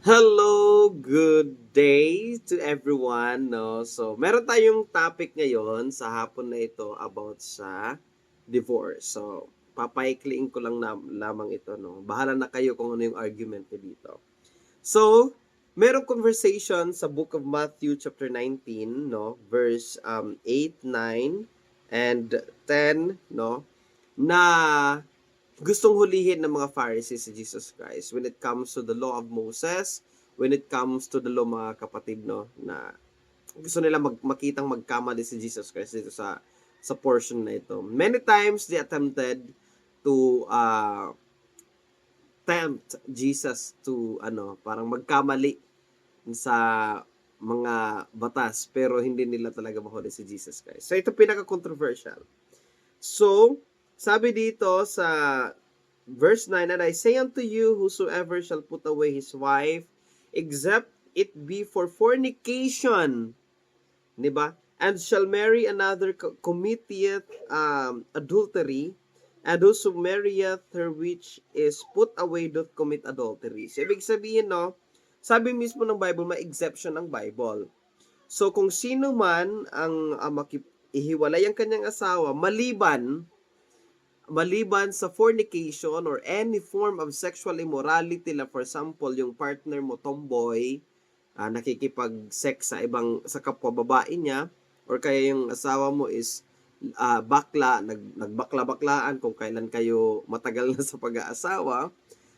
Hello, good day to everyone, no. So, meron tayong topic ngayon sa hapon na ito about sa divorce. So, papaikliin ko lang lamang ito, no. Bahala na kayo kung ano yung argument niyo dito. So, merong conversation sa book of Matthew chapter 19, no, verse 8, 9 and 10, no, na gustong hulihin ng mga Pharisees si Jesus Christ when it comes to the law of Moses, when it comes to the law, mga kapatid, no, na gusto nila makitang magkamali si Jesus Christ dito sa portion na ito. Many times they attempted to tempt Jesus to parang magkamali sa mga batas, pero hindi nila talaga mahuli si Jesus Christ. So ito pinaka-controversial. So, sabi dito sa verse 9, "And I say unto you, whosoever shall put away his wife, except it be for fornication," di ba? "And shall marry another, committeth adultery, and whoso marrieth her which is put away doth commit adultery." So, ibig sabihin, no, sabi mismo ng Bible, may exception ng Bible. So, kung sino man ang ihiwalay ang kanyang asawa, maliban sa fornication or any form of sexual immorality, la for example, yung partner mo tomboy, nakikipag-sex sa kapwa babae niya, or kaya yung asawa mo is bakla, nagbakla-baklaan kung kailan kayo matagal na sa pag-aasawa.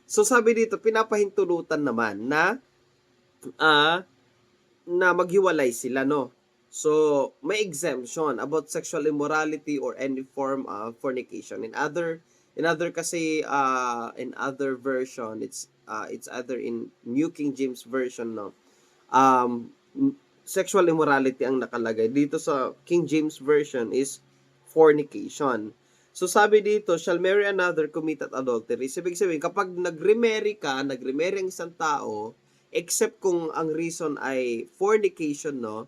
So sabi dito, pinapahintulutan naman ah, na maghiwalay sila, no? So, may exemption about sexual immorality or any form of fornication. In other kasi in other version, it's either in New King James version, no. Um Sexual immorality ang nakalagay. Dito sa King James version is fornication. So sabi dito, "Shall marry another committed adultery." So, ibig sabihin, kapag nag-remarry ang isang tao, except kung ang reason ay fornication, no,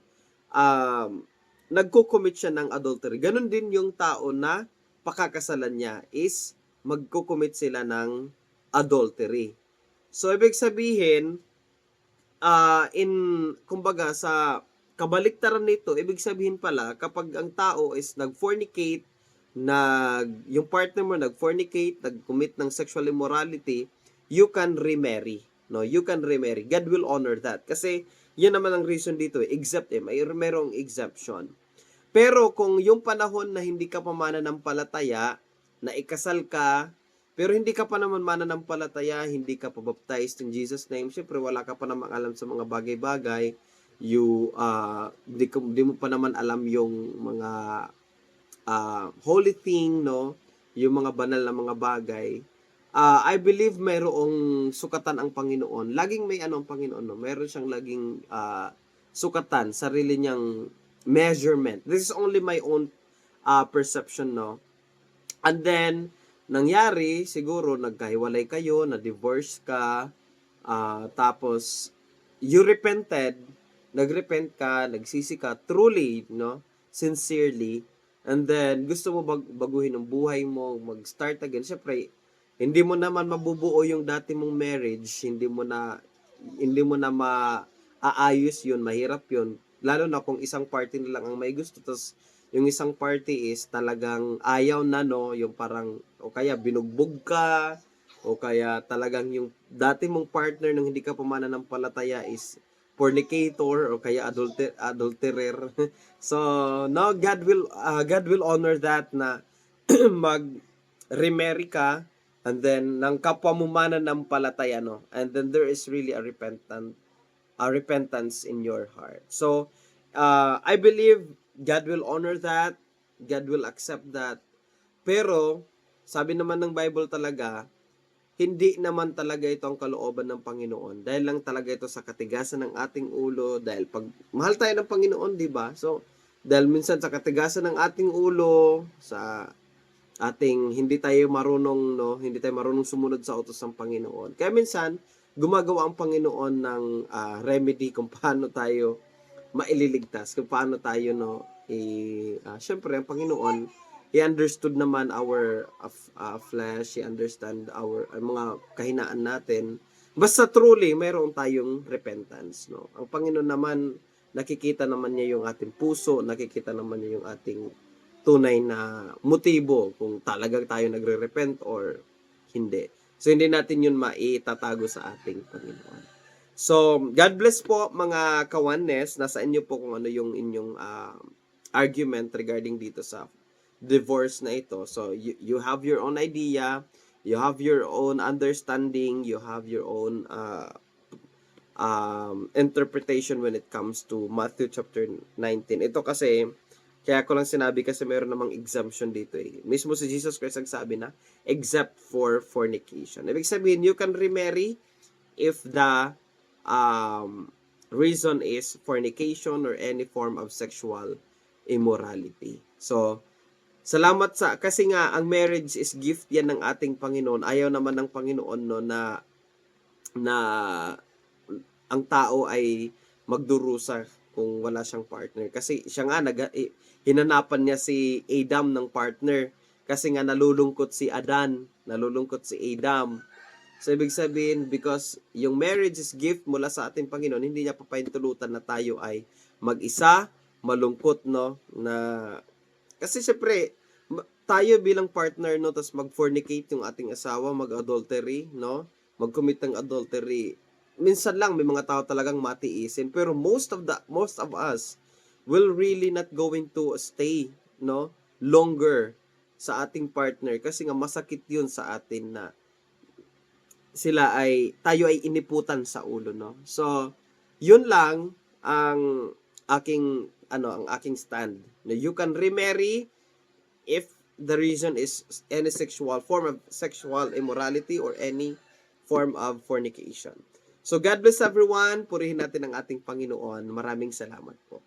nagko-commit siya ng adultery. Ganon din yung tao na pakakasalan niya is magko-commit sila ng adultery. So, ibig sabihin, in kumbaga sa kabaliktaran nito, ibig sabihin pala kapag ang tao is nag-fornicate, yung partner mo nag-fornicate, nag-commit ng sexual immorality, you can remarry, no? You can remarry. God will honor that. Kasi yun naman ang reason dito, except merong exemption. Pero kung yung panahon na hindi ka pa mananampalataya, na ikasal ka, pero hindi ka pa naman mananampalataya, hindi ka pa baptized in Jesus' name, syempre wala ka pa namang alam sa mga bagay-bagay, di mo pa naman alam yung mga holy thing, no? Yung mga banal na mga bagay. I believe mayroong sukatan ang Panginoon. Laging may ang Panginoon, no? Meron siyang laging sukatan, sarili niyang measurement. This is only my own perception, no? And then, nangyari, siguro, nagkahiwalay kayo, na-divorce ka, tapos, you repented, nagrepent ka, nagsisi ka, truly, no? Sincerely, and then, gusto mo baguhin ang buhay mo, mag-start again. Siyempre, hindi mo naman mabubuo yung dati mong marriage, hindi mo na maaayos yun, mahirap yun. Lalo na kung isang party na lang ang may gusto, tapos yung isang party is talagang ayaw na, no, yung parang, o kaya binugbog ka, o kaya talagang yung dati mong partner nung hindi ka pa mananampalataya is fornicator, o kaya adulterer. So, no, God will honor that na mag remarry ka, and then ng kapwa mo mananampalataya, no, and then there is really a repentance in your heart. So, I believe God will honor that, God will accept that. Pero, sabi naman ng Bible talaga, hindi naman talaga ito ang kalooban ng Panginoon. Dahil lang talaga ito sa katigasan ng ating ulo, dahil pag mahal tayo ng Panginoon, di ba? So, dahil minsan sa katigasan ng ating ulo, sa hindi tayo marunong sumunod sa utos ng Panginoon. Kaya minsan, gumagawa ang Panginoon ng remedy kung paano tayo maililigtas, kung paano tayo, no, syempre, ang Panginoon, He understood naman our flesh, He understand our mga kahinaan natin. Basta truly mayroon tayong repentance, no? Ang Panginoon naman, nakikita naman niya yung ating puso, nakikita naman niya yung ating tunay na motibo kung talagang tayo nagre-repent or hindi. So, hindi natin yun maitatago sa ating Panginoon. So, God bless po mga kawanes. Nasa inyo po kung ano yung inyong argument regarding dito sa divorce na ito. So, you have your own idea, you have your own understanding, you have your own interpretation when it comes to Matthew chapter 19. Ito kasi, kaya ko lang sinabi kasi meron namang exemption dito eh. Mismo si Jesus Christ nagsabi na, except for fornication. Ibig sabihin, you can remarry if the reason is fornication or any form of sexual immorality. So, salamat kasi nga ang marriage is gift yan ng ating Panginoon. Ayaw naman ng Panginoon no na ang tao ay magdurusa kung wala siyang partner. Kasi siya nga hinanapan niya si Adam ng partner kasi nga nalulungkot si Adan, nalulungkot si Adam. So, ibig sabihin, because yung marriage is gift mula sa ating Panginoon, hindi niya papahintulutan na tayo ay mag-isa, malungkot, no? Na, kasi syempre, tayo bilang partner, no, tapos mag-fornicate yung ating asawa, mag-adultery, no? Mag-commit ng adultery. Minsan lang, may mga tao talagang matiisin, pero most of us will really not going to stay, no? Longer sa ating partner kasi nga masakit yun sa atin na tayo ay iniputan sa ulo, no? So, yun lang ang aking stand. Na you can remarry if the reason is any form of sexual immorality or any form of fornication. So, God bless everyone. Purihin natin ang ating Panginoon. Maraming salamat po.